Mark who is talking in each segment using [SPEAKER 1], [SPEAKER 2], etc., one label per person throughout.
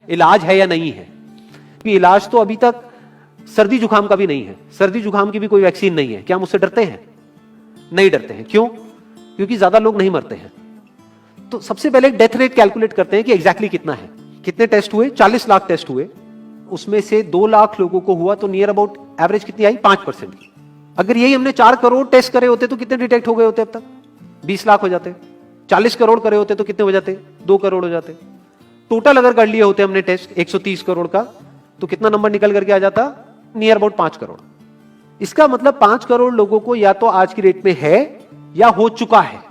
[SPEAKER 1] इलाज है या नहीं है। कि इलाज तो अभी तक सर्दी जुकाम का भी नहीं है, सर्दी जुकाम की भी कोई वैक्सीन नहीं है। क्या हम उससे डरते हैं? नहीं डरते हैं। क्यों? क्योंकि ज्यादा लोग नहीं मरते हैं। तो सबसे पहले डेथ रेट कैलकुलेट करते हैं कि एग्जैक्टली कितना है। कितने टेस्ट हुए? 40 लाख टेस्ट हुए, उसमें से 2 लाख लोगों को हुआ तो नियर अबाउट एवरेज कितनी आई? 5% की। अगर यही हमने 4 करोड़ टेस्ट करे होते तो कितने डिटेक्ट हो गए होते अब तक? 20 लाख हो जाते। 40 करोड़ करे होते तो कितने हो जाते? 2 करोड़ हो जाते। टोटल अगर कर लिए होते हमने टेस्ट 130 करोड़ का तो कितना नंबर निकल करके आ जाता? Near about 5 crore. इसका मतलब 5 करोड़ लोगों को या तो आज की डेट में है या हो चुका है।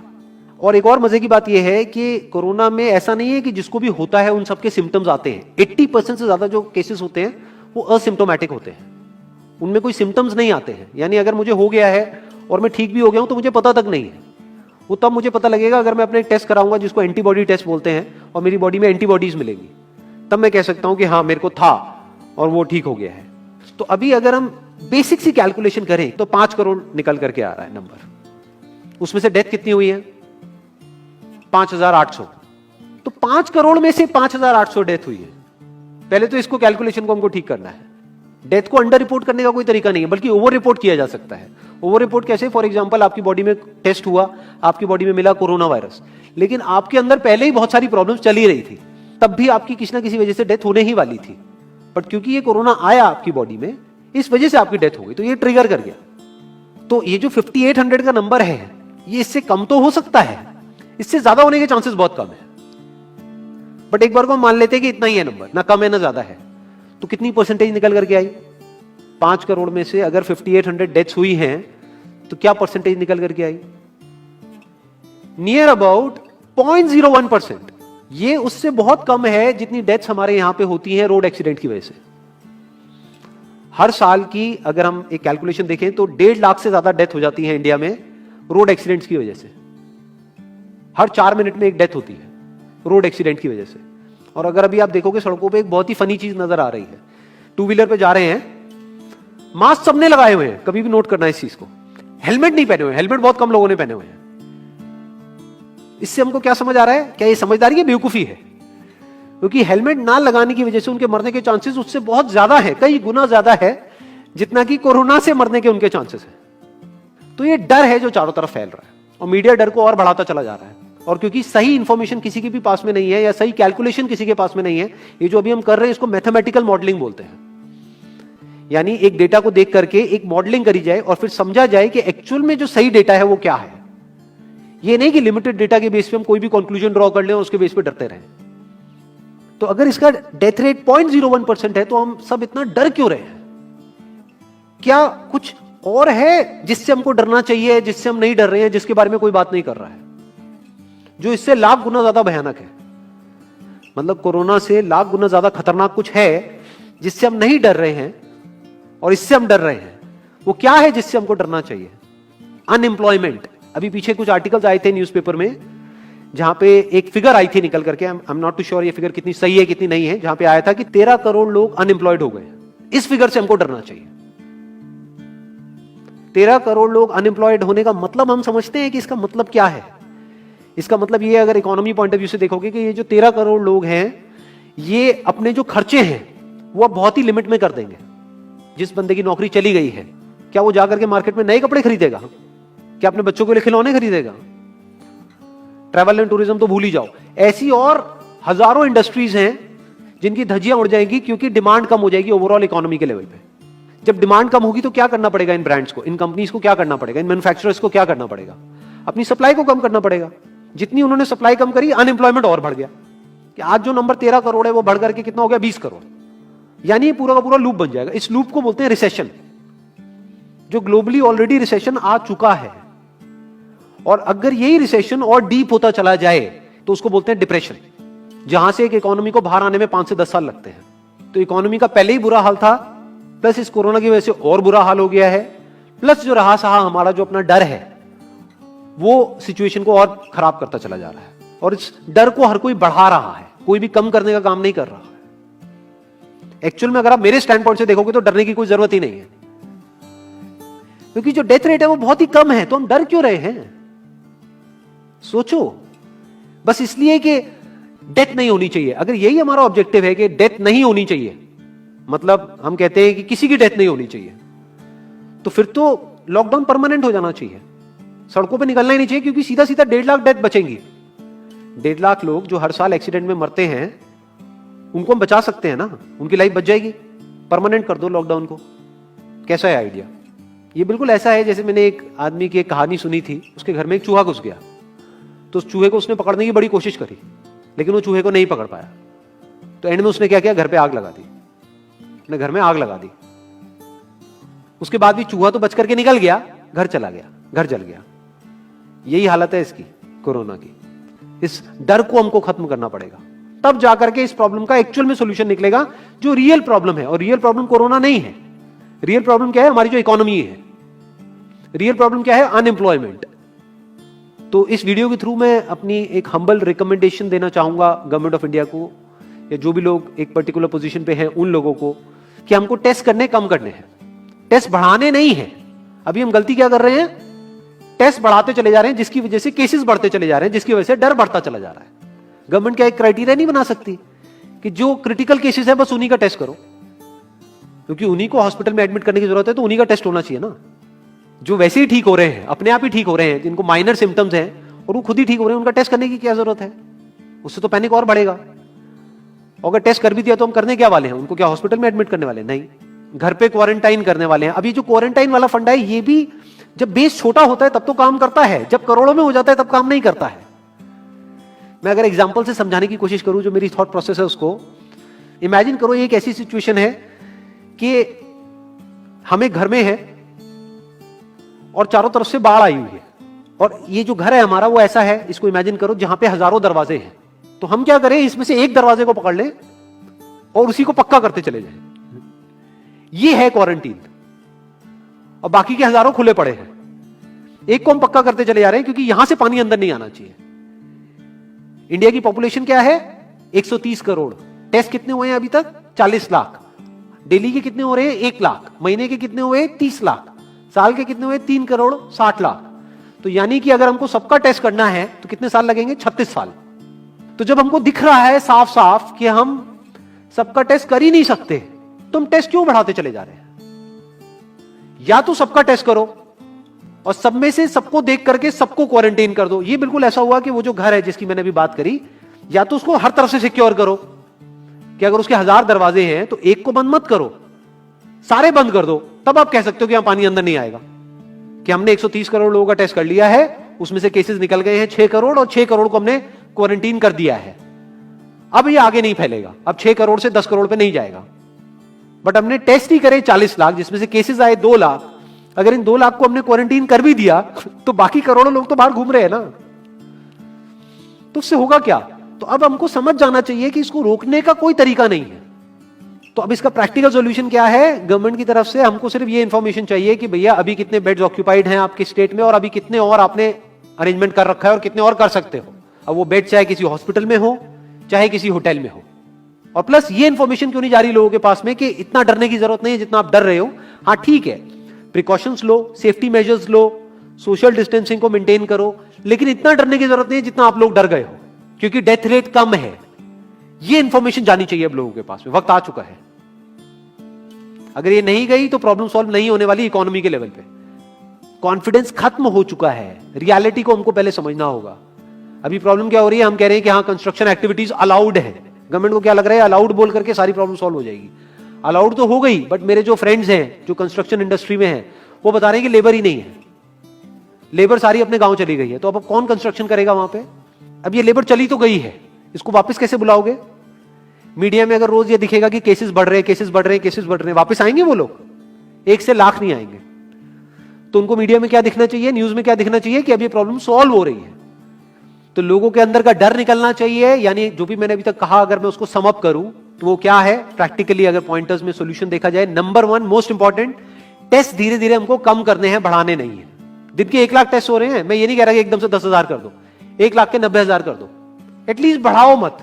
[SPEAKER 1] और एक और मजे की बात यह है कि कोरोना में ऐसा नहीं है कि जिसको भी होता है उन सबके सिम्टम्स आते हैं। 80% से ज्यादा जो केसेस होते हैं वो असिम्टोमेटिक होते हैं, उनमें कोई सिम्टम्स नहीं आते हैं। यानी अगर मुझे हो गया है और मैं ठीक भी हो गया हूं तो मुझे पता तक नहीं है। वो तब मुझे पता लगेगा अगर मैं अपने टेस्ट कराऊंगा जिसको एंटीबॉडी टेस्ट बोलते हैं और मेरी बॉडी में एंटीबॉडीज मिलेंगी, तब मैं कह सकता हूं कि हाँ मेरे को था और वो ठीक हो गया है। तो अभी अगर हम बेसिक सी कैलकुलेशन करें तो 5 करोड़ निकल करके आ रहा है नंबर। उसमें से डेथ कितनी हुई है? 5,800। तो 5 करोड़ में से 5,800 डेथ हुई है। पहले तो इसको कैलकुलेशन को हमको ठीक करना है। डेथ को अंडर रिपोर्ट करने का कोई तरीका नहीं है, बल्कि ओवर रिपोर्ट किया जा सकता है। ओवर रिपोर्ट कैसे? फॉर एग्जांपल आपकी बॉडी में टेस्ट हुआ, आपकी बॉडी में मिला कोरोना वायरस, लेकिन आपके अंदर पहले ही बहुत सारी प्रॉब्लम्स चली रही थी, तब भी आपकी किसी ना किसी वजह से डेथ होने ही वाली थी। बट क्योंकि ये कोरोना आया आपकी बॉडी में, इस वजह से आपकी डेथ हो गई, तो ये ट्रिगर कर गया। तो ये जो 5800 का नंबर है, ये इससे कम तो हो सकता है, इससे ज्यादा होने के चांसेस बहुत कम है। बट एक बार को हम मान लेते हैं कि इतना ही है नंबर, ना कम है ना ज्यादा है, तो कितनी परसेंटेज निकल करके आई? 5 करोड़ में से अगर 5800 डेथ्स हुई हैं तो क्या परसेंटेज निकल करके आई? Near about 0.01%। ये उससे बहुत कम है जितनी डेथ्स हमारे यहां पे होती हैं रोड एक्सीडेंट की वजह से। हर साल की अगर हम एक कैलकुलेशन देखें तो 1.5 लाख से ज्यादा डेथ हो जाती है इंडिया में रोड एक्सीडेंट्स की वजह से। हर 4 मिनट में एक डेथ होती है रोड एक्सीडेंट की वजह से। और अगर अभी आप देखोगे सड़कों पे एक बहुत ही फनी चीज नजर आ रही है। 2 व्हीलर पे जा रहे हैं, मास्क सबने लगाए हुए हैं, कभी भी नोट करना इस चीज को। हेलमेट नहीं पहने हुए, हेलमेट बहुत कम लोगों ने पहने हुए हैं। इससे हमको क्या समझ आ रहा है? क्या ये समझदारी है, बेवकूफी है? क्योंकि हेलमेट ना लगाने की वजह से उनके मरने के चांसेस उससे बहुत ज्यादा है, कई गुना ज्यादा है जितना कि कोरोना से मरने के उनके चांसेस है। तो ये डर है जो चारों तरफ फैल रहा है और मीडिया डर को और बढ़ाता चला जा रहा है। और क्योंकि सही इंफॉर्मेशन किसी के भी पास में नहीं है या सही कैलकुलेशन किसी के पास में नहीं है, ये जो अभी हम कर रहे हैं इसको मैथमेटिकल मॉडलिंग बोलते हैं। यानी एक डेटा को देख करके एक मॉडलिंग करी जाए और फिर समझा जाए कि एक्चुअल में जो सही डेटा है वो क्या है। ये नहीं कि लिमिटेड डेटा के बेस पे हम कोई भी कंक्लूजन ड्रॉ कर लें और उसके बेस पे डरते रहें। तो अगर इसका डेथ रेट 0.01% है तो हम सब इतना डर क्यों रहे हैं? क्या कुछ और है जिससे हमको डरना चाहिए, जिससे हम नहीं डर रहे हैं, जिसके बारे में कोई बात नहीं कर रहा है, जो इससे लाख गुना ज्यादा भयानक है? मतलब कोरोना से लाख गुना ज्यादा खतरनाक कुछ है जिससे हम नहीं डर रहे हैं और इससे हम डर रहे हैं। वो क्या है जिससे हमको डरना चाहिए? अनएम्प्लॉयमेंट। अभी पीछे कुछ आर्टिकल्स आए थे न्यूज़पेपर में जहां पे एक फिगर आई थी निकल करके, I am not too sure ये फिगर कितनी सही है कितनी नहीं है, जहां पे आया था कि 13 करोड़ लोग अनएम्प्लॉयड हो गए। इस फिगर से हमको डरना चाहिए। 13 करोड़ लोग अनएम्प्लॉयड होने का मतलब हम समझते हैं कि इसका मतलब क्या है? इसका मतलब ये, अगर इकोनॉमी पॉइंट ऑफ व्यू से देखोगे, कि ये जो 13 करोड़ लोग हैं ये अपने जो खर्चे हैं वो बहुत ही लिमिट में कर देंगे। जिस बंदे की नौकरी चली गई है, क्या वो जाकर के मार्केट में नए कपड़े खरीदेगा? क्या अपने बच्चों के लिए खिलौने खरीदेगा? ट्रैवल एंड टूरिज्म तो भूल ही जाओ। ऐसी और हजारों इंडस्ट्रीज हैं जिनकी धज्जियां उड़ जाएंगी क्योंकि डिमांड कम हो जाएगी ओवरऑल इकोनॉमी के लेवल पे। जब डिमांड कम होगी तो क्या करना पड़ेगा इन ब्रांड्स को, इन कंपनीज को क्या करना पड़ेगा, इन मैन्युफैक्चरर्स को क्या करना पड़ेगा? अपनी सप्लाई को कम करना पड़ेगा। जितनी उन्होंने सप्लाई कम करी, अनएम्प्लॉयमेंट और बढ़ गया कि आज जो नंबर 13 करोड़ है वो बढ़ करके कितना हो गया? 20 करोड़। यानी ये पूरा का पूरा लूप बन जाएगा। इस लूप को बोलते हैं रिसेशन, जो ग्लोबली ऑलरेडी रिसेशन आ चुका है। और अगर यही रिसेशन और डीप होता चला जाए तो उसको बोलते हैं डिप्रेशन, जहां से एक इकोनॉमी को बाहर आने में 5 से 10 साल लगते हैं। तो इकोनॉमी का पहले ही बुरा हाल था, प्लस इस कोरोना की वजह से और बुरा हाल हो गया है, प्लस जो रहा सहा हमारा जो अपना डर है वो सिचुएशन को और खराब करता चला जा रहा है। और इस डर को हर कोई बढ़ा रहा है, कोई भी कम करने का काम नहीं कर रहा है। एक्चुअल में अगर आप मेरे स्टैंड पॉइंट से देखोगे तो डरने की कोई जरूरत ही नहीं है, क्योंकि जो डेथ रेट है वो बहुत ही कम है। तो हम डर क्यों रहे हैं? सोचो। बस इसलिए कि डेथ नहीं होनी चाहिए। अगर यही हमारा ऑब्जेक्टिव है कि डेथ नहीं होनी चाहिए, मतलब हम कहते हैं कि किसी की डेथ नहीं होनी चाहिए, तो फिर तो लॉकडाउन परमानेंट हो जाना चाहिए, सड़कों पे निकलना ही नहीं चाहिए, क्योंकि सीधा सीधा 1.5 लाख डेथ बचेंगी। 1.5 लाख लोग जो हर साल एक्सीडेंट में मरते हैं, उनको हम बचा सकते हैं ना, उनकी लाइफ बच जाएगी। परमानेंट कर दो लॉकडाउन को। कैसा है आइडिया? ये बिल्कुल ऐसा है जैसे मैंने एक आदमी की एक कहानी सुनी थी, उसके घर में एक चूहा घुस गया, तो उस चूहे को उसने पकड़ने की बड़ी कोशिश करी, लेकिन वो चूहे को नहीं पकड़ पाया। तो एंड में उसने क्या किया, घर पे आग लगा दी, अपने घर में आग लगा दी। उसके बाद भी चूहा तो बच करके निकल गया, घर चला गया, घर जल गया। यही हालत है इसकी, कोरोना की। इस डर को हमको खत्म करना पड़ेगा, तब जाकर के इस प्रॉब्लम का एक्चुअल में सॉल्यूशन निकलेगा, जो रियल प्रॉब्लम है। और रियल प्रॉब्लम कोरोना नहीं है। रियल प्रॉब्लम क्या है? हमारी जो इकोनॉमी है। रियल प्रॉब्लम क्या है? अनएम्प्लॉयमेंट। तो इस वीडियो के थ्रू मैं अपनी एक हम्बल रिकमेंडेशन देना चाहूंगा गवर्नमेंट ऑफ इंडिया को, या जो भी लोग एक पर्टिकुलर पोजीशन पे हैं उन लोगों को, कि हमको टेस्ट करने कम करने हैं, टेस्ट बढ़ाने नहीं है। अभी हम गलती क्या कर रहे हैं? टेस्ट बढ़ाते चले जा रहे हैं, जिसकी वजह से केसेस बढ़ते चले जा रहे हैं, जिसकी वजह से डर बढ़ता चला जा रहा है। गवर्नमेंट क्या एक क्राइटेरिया नहीं बना सकती कि जो क्रिटिकल केसेस है बस उन्हीं का टेस्ट करो, क्योंकि उन्हीं को हॉस्पिटल में एडमिट करने की जरूरत है, तो उन्हीं का टेस्ट होना चाहिए ना। जो वैसे ही ठीक हो रहे हैं, अपने आप ही ठीक हो रहे हैं, जिनको माइनर सिम्टम्स हैं और वो खुद ही ठीक हो रहे हैं, उनका टेस्ट करने की क्या जरूरत है? उससे तो पैनिक और बढ़ेगा। और अगर टेस्ट कर भी दिया तो हम करने क्या वाले हैं? उनको क्या हॉस्पिटल में एडमिट करने वाले हैं? नहीं, घर पे क्वारंटाइन करने वाले हैं। अभी जो क्वारंटाइन वाला फंडा है, ये भी जब बेस छोटा होता है तब तो काम करता है, जब करोड़ों में हो जाता है तब काम नहीं करता है। मैं अगर एग्जांपल से समझाने की कोशिश करूं, जो मेरी थॉट प्रोसेस है उसको, इमेजिन करो एक ऐसी सिचुएशन है कि हम एक घर में है और चारों तरफ से बाढ़ आई हुई है, और ये जो घर है हमारा वो ऐसा है, इसको इमेजिन करो जहां पे हजारों दरवाजे हैं। तो हम क्या करें, इसमें से एक दरवाजे को पकड़ लें और उसी को पक्का करते चले जाएं। ये है क्वारंटीन, और बाकी के हजारों खुले पड़े हैं। एक को हम पक्का करते चले जा रहे हैं क्योंकि यहां से पानी अंदर नहीं आना चाहिए। इंडिया की पॉपुलेशन क्या है? 130 करोड़। टेस्ट कितने हुए हैं अभी तक? 40 लाख। दिल्ली के कितने हो रहे हैं? 1 लाख। महीने के कितने हुए? 30 लाख। साल के कितने हुए? 3 करोड़ 60 लाख। तो यानी कि अगर हमको सबका टेस्ट करना है तो कितने साल लगेंगे? 36 साल। तो जब हमको दिख रहा है साफ साफ कि हम सबका टेस्ट कर ही नहीं सकते, तो हम टेस्ट क्यों बढ़ाते चले जा रहे हैं? या तो सबका टेस्ट करो और सब में से सबको देख करके सबको क्वारंटाइन कर दो। ये बिल्कुल ऐसा हुआ कि वो जो घर है जिसकी मैंने अभी बात करी, या तो उसको हर तरफ से सिक्योर करो कि अगर उसके 1000 दरवाजे हैं तो एक को बंद मत करो, सारे बंद कर दो। तब आप कह सकते हो कि यहां पानी अंदर नहीं आएगा, कि हमने 130 करोड़ लोगों का टेस्ट कर लिया है, उसमें से केसेस निकल गए हैं 6 करोड़, और 6 करोड़ को हमने क्वारंटीन कर दिया है। अब ये आगे नहीं फैलेगा, अब 6 करोड़ से 10 करोड़ पे नहीं जाएगा। बट हमने टेस्ट ही करे 40 लाख, जिसमें से केसेस आए 2 लाख। अगर इन 2 लाख को हमने क्वारंटीन कर भी दिया तो बाकी करोड़ों लोग तो बाहर घूम रहे हैं ना, तो उससे होगा क्या? तो अब हमको समझ जाना चाहिए कि इसको रोकने का कोई तरीका नहीं है। तो अब इसका प्रैक्टिकल सॉल्यूशन क्या है? गवर्नमेंट की तरफ से हमको सिर्फ ये इंफॉर्मेशन चाहिए कि भैया अभी कितने बेड्स ऑक्यूपाइड हैं आपके स्टेट में, और अभी कितने और आपने अरेंजमेंट कर रखा है और कितने और कर सकते हो। अब वो बेड चाहे किसी हॉस्पिटल में हो चाहे किसी होटल में हो। और प्लस ये इंफॉर्मेशन क्यों नहीं जा रही लोगों के पास में कि इतना डरने की जरूरत नहीं है जितना आप डर रहे हो। हाँ ठीक है, प्रिकॉशंस लो, सेफ्टी मेजर्स लो, सोशल डिस्टेंसिंग को मेंटेन करो, लेकिन इतना डरने की जरूरत नहीं है जितना आप लोग डर गए हो, क्योंकि डेथ रेट कम है। ये इंफॉर्मेशन जानी चाहिए अब लोगों के पास में, वक्त आ चुका है। अगर ये नहीं गई तो प्रॉब्लम सॉल्व नहीं होने वाली इकोनॉमी के लेवल पे। कॉन्फिडेंस खत्म हो चुका है, रियलिटी को हमको पहले समझना होगा। अभी प्रॉब्लम क्या हो रही है? हम कह रहे हैं कि हाँ कंस्ट्रक्शन एक्टिविटीज अलाउड है। गवर्नमेंट को क्या लग रहा है? अलाउड बोल करके सारी प्रॉब्लम सॉल्व हो जाएगी। अलाउड तो हो गई, बट मेरे जो फ्रेंड्स हैं जो कंस्ट्रक्शन इंडस्ट्री में हैं, वो बता रहे हैं कि लेबर ही नहीं है, लेबर सारी अपने गांव चली गई है। तो अब कौन कंस्ट्रक्शन करेगा वहां पे? अब ये लेबर चली तो गई है, इसको वापस कैसे बुलाओगे? मीडिया में अगर रोज ये दिखेगा कि केसेस बढ़ रहे हैं, केसेस बढ़ रहे हैं, केसेस बढ़ रहे हैं, वापस आएंगे वो लोग? 1 से लाख नहीं आएंगे। तो उनको मीडिया में क्या दिखना चाहिए, न्यूज में क्या दिखना चाहिए? कि अब ये प्रॉब्लम सॉल्व हो रही है। तो लोगों के अंदर का डर निकलना चाहिए। यानी जो भी मैंने अभी तक कहा, अगर मैं उसको सम अप करूं तो वो क्या है प्रैक्टिकली, अगर पॉइंटर्स में सॉल्यूशन देखा जाए? नंबर 1 मोस्ट इंपॉर्टेंट, टेस्ट धीरे धीरे हमको कम करने हैं, बढ़ाने नहीं है। दिन के 1 लाख टेस्ट हो रहे हैं, मैं ये नहीं कह रहा कि एकदम से 10,000 कर दो, 1 लाख के 90,000 कर दो, एटलीस्ट बढ़ाओ मत।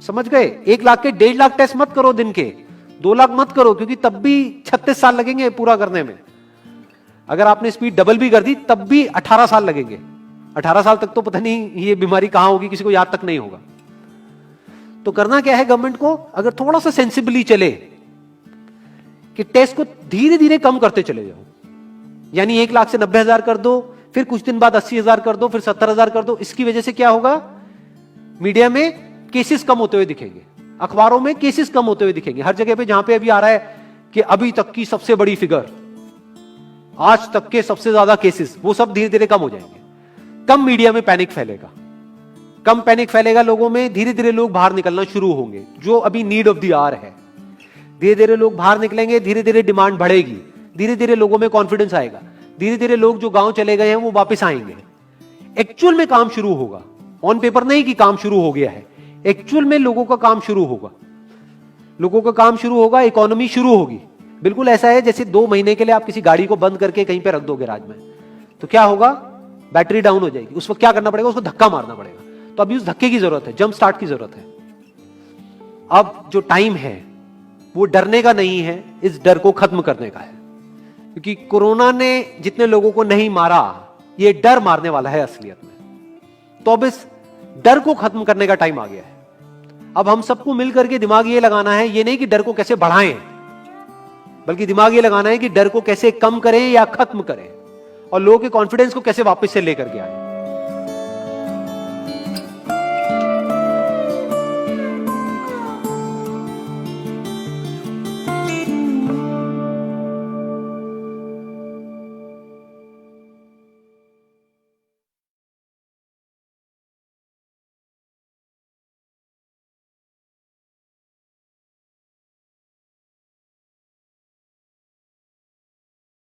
[SPEAKER 1] समझ गए? 1 लाख के 1.5 लाख टेस्ट मत करो दिन के, 2 लाख मत करो, क्योंकि तब भी 36 साल लगेंगे पूरा करने में। अगर आपने स्पीड डबल भी कर दी तब भी 18 साल लगेंगे। 18 साल तक तो पता नहीं ये बीमारी कहां होगी, किसी को याद तक नहीं होगा। तो करना क्या है गवर्नमेंट को, अगर थोड़ा सा सेंसिबली चले कि टेस्ट को धीरे धीरे कम करते चले जाओ, यानी 1 लाख से 90,000 कर दो, फिर कुछ दिन बाद 80,000 कर दो, फिर 70,000 कर दो। इसकी वजह से क्या होगा, मीडिया में केसेस कम होते हुए दिखेंगे, अखबारों में केसेस कम होते हुए दिखेंगे, हर जगह पे जहां पे अभी आ रहा है कि अभी तक की सबसे बड़ी फिगर, आज तक के सबसे ज्यादा केसेस, वो सब धीरे धीरे कम हो जाएंगे। कम मीडिया में पैनिक फैलेगा, कम पैनिक फैलेगा लोगों में, धीरे धीरे लोग बाहर निकलना शुरू होंगे, जो अभी नीड ऑफ द आवर है। धीरे धीरे लोग बाहर निकलेंगे, धीरे धीरे डिमांड बढ़ेगी, धीरे धीरे लोगों में कॉन्फिडेंस आएगा, धीरे धीरे लोग जो गांव चले गए हैं वो वापस आएंगे, एक्चुअल में काम शुरू होगा। ऑन पेपर नहीं कि काम शुरू हो गया है, एक्चुअल में लोगों का काम शुरू होगा, लोगों का काम शुरू होगा, इकोनॉमी शुरू होगी। बिल्कुल ऐसा है जैसे 2 महीने के लिए आप किसी गाड़ी को बंद करके कहीं पे रख दो गैराज में, तो क्या होगा, बैटरी डाउन हो जाएगी, उस वक्त क्या करना पड़ेगा, उसको धक्का मारना पड़ेगा। तो अभी उस धक्के की जरूरत है, जंप स्टार्ट की जरूरत है। अब जो टाइम है वो डरने का नहीं है, इस डर को खत्म करने का है, क्योंकि कोरोना ने जितने लोगों को नहीं मारा, ये डर मारने वाला है असलियत में। तो अब इस डर को खत्म करने का टाइम आ गया है। अब हम सबको मिलकर के दिमाग ये लगाना है, ये नहीं कि डर को कैसे बढ़ाएं, बल्कि दिमाग ये लगाना है कि डर को कैसे कम करें या खत्म करें, और लोगों के कॉन्फिडेंस को कैसे वापस से लेकर के आए।